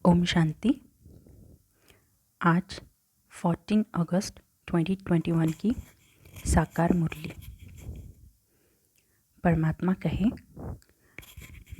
ओम शांति। आज 14 अगस्त 2021 की साकार मुरली। परमात्मा कहे,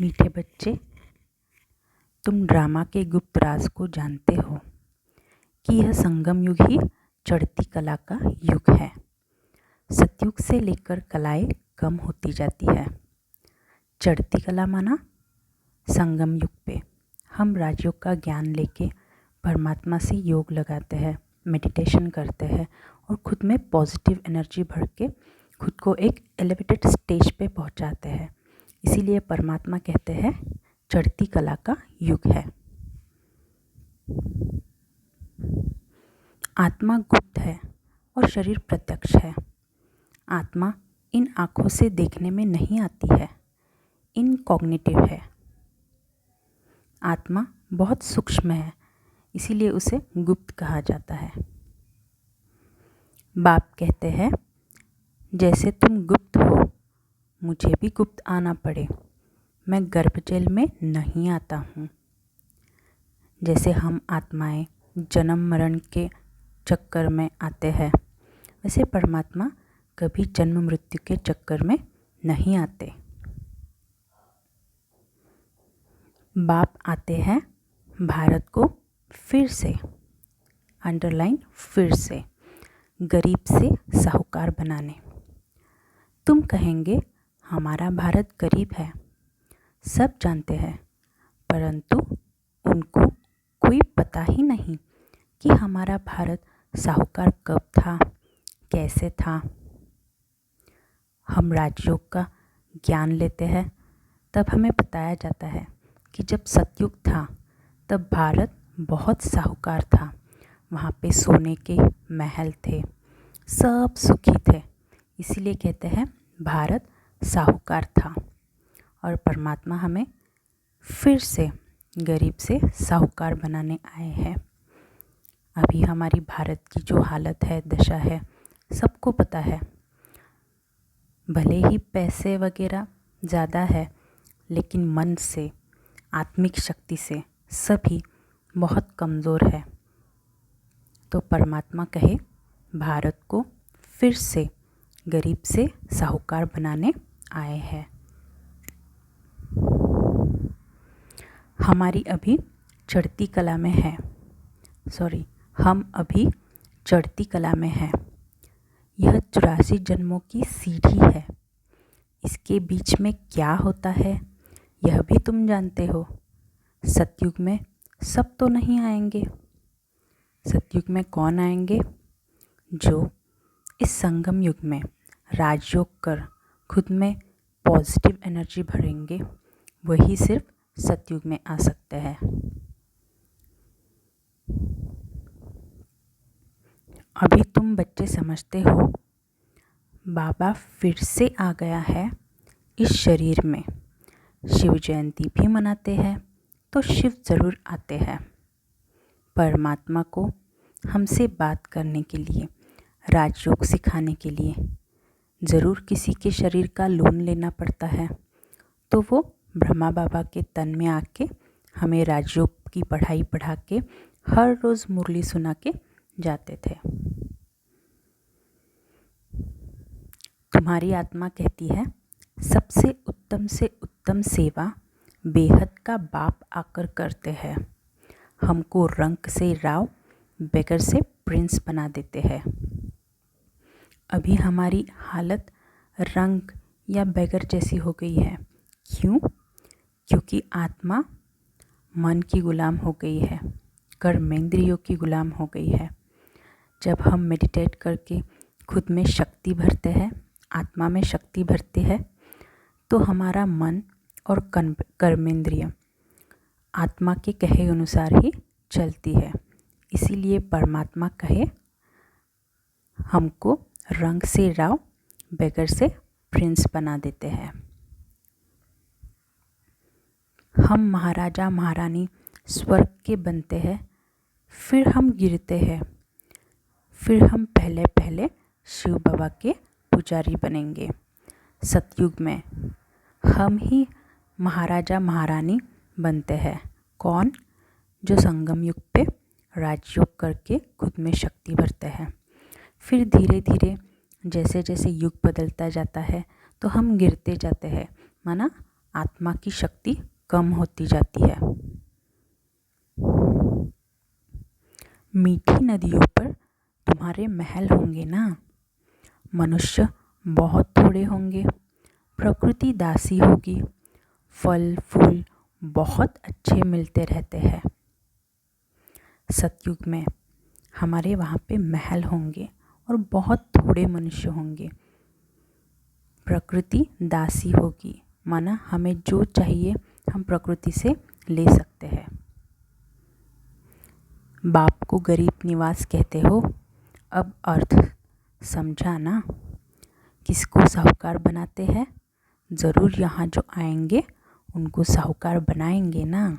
मीठे बच्चे, तुम ड्रामा के गुप्त राज को जानते हो कि यह संगम युग ही चढ़ती कला का युग है। सतयुग से लेकर कलाएं कम होती जाती है। चढ़ती कला माना संगम युग पे हम राजयोग का ज्ञान लेके परमात्मा से योग लगाते हैं, मेडिटेशन करते हैं और खुद में पॉजिटिव एनर्जी भर के खुद को एक एलिवेटेड स्टेज पे पहुंचाते हैं। इसीलिए परमात्मा कहते हैं चढ़ती कला का युग है। आत्मा गुप्त है और शरीर प्रत्यक्ष है। आत्मा इन आँखों से देखने में नहीं आती है, इनकॉग्निटिव है। आत्मा बहुत सूक्ष्म है, इसीलिए उसे गुप्त कहा जाता है। बाप कहते हैं, जैसे तुम गुप्त हो, मुझे भी गुप्त आना पड़े। मैं गर्भजल में नहीं आता हूँ। जैसे हम आत्माएं जन्म मरण के चक्कर में आते हैं, वैसे परमात्मा कभी जन्म मृत्यु के चक्कर में नहीं आते। बाप आते हैं भारत को फिर से, अंडरलाइन फिर से, गरीब से साहूकार बनाने। तुम कहेंगे हमारा भारत गरीब है, सब जानते हैं, परंतु उनको कोई पता ही नहीं कि हमारा भारत साहूकार कब था, कैसे था। हम राजयोग का ज्ञान लेते हैं, तब हमें बताया जाता है कि जब सतयुग था तब भारत बहुत साहूकार था। वहाँ पे सोने के महल थे, सब सुखी थे। इसीलिए कहते हैं भारत साहूकार था। और परमात्मा हमें फिर से गरीब से साहूकार बनाने आए हैं। अभी हमारी भारत की जो हालत है, दशा है, सबको पता है। भले ही पैसे वगैरह ज़्यादा है, लेकिन मन से, आत्मिक शक्ति से सभी बहुत कमज़ोर है। तो परमात्मा कहे भारत को फिर से गरीब से साहूकार बनाने आए हैं। हमारी अभी चढ़ती कला में है, हम अभी चढ़ती कला में हैं। यह 84 जन्मों की सीढ़ी है। इसके बीच में क्या होता है यह भी तुम जानते हो। सतयुग में सब तो नहीं आएंगे। सतयुग में कौन आएंगे? जो इस संगम युग में राजयोग कर खुद में पॉजिटिव एनर्जी भरेंगे, वही सिर्फ सतयुग में आ सकते हैं। अभी तुम बच्चे समझते हो बाबा फिर से आ गया है इस शरीर में। शिव जयंती भी मनाते हैं तो शिव ज़रूर आते हैं। परमात्मा को हमसे बात करने के लिए, राजयोग सिखाने के लिए ज़रूर किसी के शरीर का लोन लेना पड़ता है। तो वो ब्रह्मा बाबा के तन में आके हमें राजयोग की पढ़ाई पढ़ा के हर रोज़ मुरली सुना के जाते थे। तुम्हारी आत्मा कहती है सबसे उत्तम सेवा बेहद का बाप आकर करते हैं। हमको रंक से राव, बेगर से प्रिंस बना देते हैं। अभी हमारी हालत रंक या बेगर जैसी हो गई है। क्यों? क्योंकि आत्मा मन की गुलाम हो गई है, कर्मेंद्रियों की गुलाम हो गई है। जब हम मेडिटेट करके खुद में शक्ति भरते हैं, आत्मा में शक्ति भरते हैं, तो हमारा मन और कर्मेंद्रिय आत्मा के कहे अनुसार ही चलती है। इसीलिए परमात्मा कहे हमको रंग से राव, बेगर से प्रिंस बना देते हैं। हम महाराजा महारानी स्वर्ग के बनते हैं, फिर हम गिरते हैं, फिर हम पहले पहले शिव बाबा के पुजारी बनेंगे। सतयुग में हम ही महाराजा महारानी बनते हैं। कौन? जो संगम युग पे राजयोग करके खुद में शक्ति भरते हैं। फिर धीरे धीरे जैसे जैसे युग बदलता जाता है तो हम गिरते जाते हैं, माना आत्मा की शक्ति कम होती जाती है। मीठी नदियों पर तुम्हारे महल होंगे ना, मनुष्य बहुत थोड़े होंगे, प्रकृति दासी होगी, फल फूल बहुत अच्छे मिलते रहते हैं। सतयुग में हमारे वहाँ पे महल होंगे और बहुत थोड़े मनुष्य होंगे, प्रकृति दासी होगी, माना हमें जो चाहिए हम प्रकृति से ले सकते हैं। बाप को गरीब निवास कहते हो, अब अर्थ समझा ना। किसको साहूकार बनाते हैं? ज़रूर यहाँ जो आएंगे उनको साहूकार बनाएंगे ना।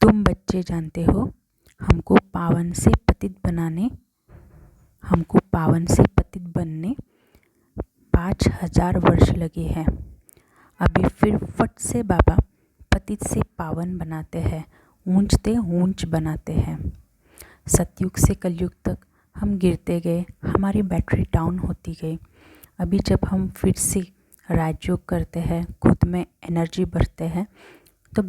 तुम बच्चे जानते हो हमको पावन से पतित बनने 5000 वर्ष लगे हैं। अभी फिर फट से बाबा पतित से पावन बनाते हैं, ऊंचते ऊंच बनाते हैं। सतयुग से कलयुग तक हम गिरते गए, हमारी बैटरी डाउन होती गई। अभी जब हम फिर से राजयोग करते हैं, खुद में एनर्जी भरते हैं, तो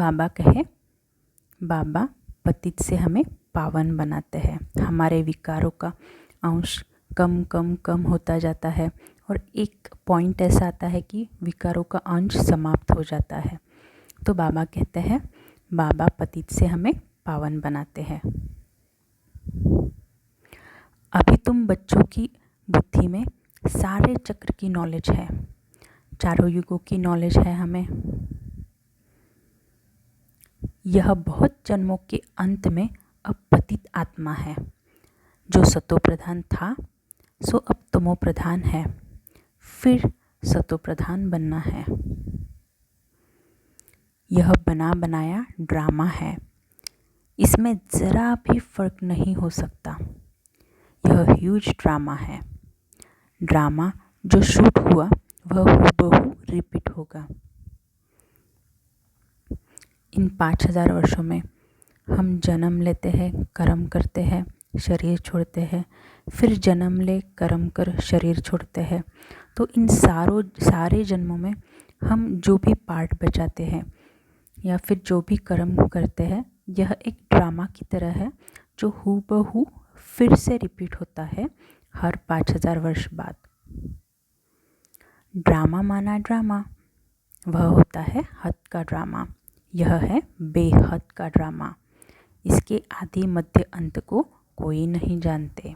बाबा पतित से हमें पावन बनाते हैं। हमारे विकारों का अंश कम कम कम होता जाता है और एक पॉइंट ऐसा आता है कि विकारों का अंश समाप्त हो जाता है। तो बाबा कहते हैं बाबा पतित से हमें पावन बनाते हैं। अभी तुम बच्चों की बुद्धि में सारे चक्र की नॉलेज है, चारों युगों की नॉलेज है हमें। यह बहुत जन्मों के अंत में अब पतित आत्मा है। जो सतो प्रधान था सो अब तमो प्रधान है, फिर सतो प्रधान बनना है। यह बना बनाया ड्रामा है, इसमें ज़रा भी फर्क नहीं हो सकता। यह ह्यूज ड्रामा है। ड्रामा जो शूट हुआ वह हूबहू रिपीट होगा। इन 5000 वर्षों में हम जन्म लेते हैं, कर्म करते हैं, शरीर छोड़ते हैं, फिर जन्म ले कर्म कर शरीर छोड़ते हैं। तो इन सारे जन्मों में हम जो भी पार्ट बचाते हैं या फिर जो भी कर्म करते हैं, यह एक ड्रामा की तरह है जो हूबहू फिर से रिपीट होता है हर 5000 वर्ष बाद। ड्रामा माना ड्रामा, वह होता है हद का ड्रामा। यह है बेहद का ड्रामा। इसके आदि मध्य अंत को कोई नहीं जानते।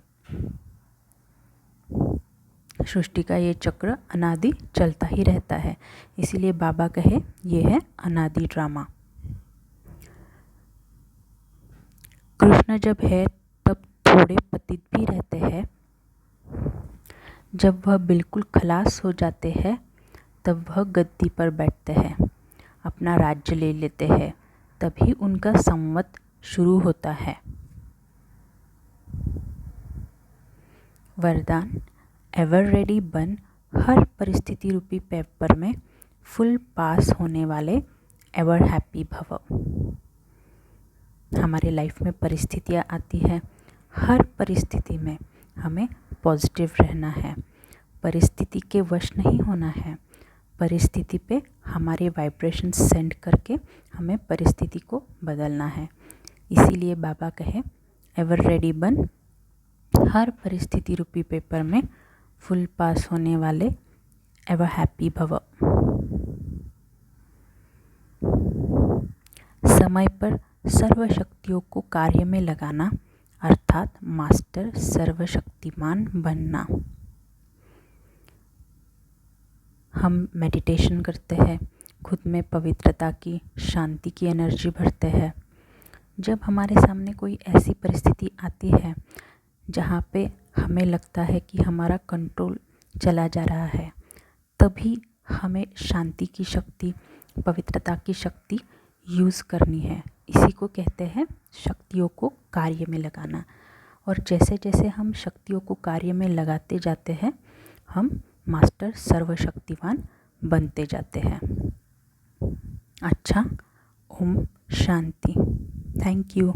सृष्टि का ये चक्र अनादि चलता ही रहता है, इसीलिए बाबा कहे ये है अनादि ड्रामा। कृष्ण जब है तब थोड़े पतित भी रहते हैं, जब वह बिल्कुल खलास हो जाते हैं तब वह गद्दी पर बैठते हैं, अपना राज्य ले लेते हैं, तभी उनका संवत शुरू होता है। वरदान एवर रेडी बन, हर परिस्थिति रूपी पेपर में फुल पास होने वाले एवर हैप्पी भव। हमारे लाइफ में परिस्थितियाँ आती हैं, हर परिस्थिति में हमें पॉजिटिव रहना है, परिस्थिति के वश नहीं होना है। परिस्थिति पे हमारे वाइब्रेशन सेंड करके हमें परिस्थिति को बदलना है। इसीलिए बाबा कहे एवर रेडी बन, हर परिस्थिति रूपी पेपर में फुल पास होने वाले एवर हैप्पी भव। समय पर सर्व शक्तियों को कार्य में लगाना अर्थात मास्टर सर्वशक्तिमान बनना। हम मेडिटेशन करते हैं, खुद में पवित्रता की, शांति की एनर्जी भरते हैं। जब हमारे सामने कोई ऐसी परिस्थिति आती है जहाँ पे हमें लगता है कि हमारा कंट्रोल चला जा रहा है, तभी हमें शांति की शक्ति, पवित्रता की शक्ति यूज़ करनी है। इसी को कहते हैं शक्तियों को कार्य में लगाना। और जैसे जैसे हम शक्तियों को कार्य में लगाते जाते हैं, हम मास्टर सर्वशक्तिवान बनते जाते हैं। अच्छा। ओम शांति। Thank you.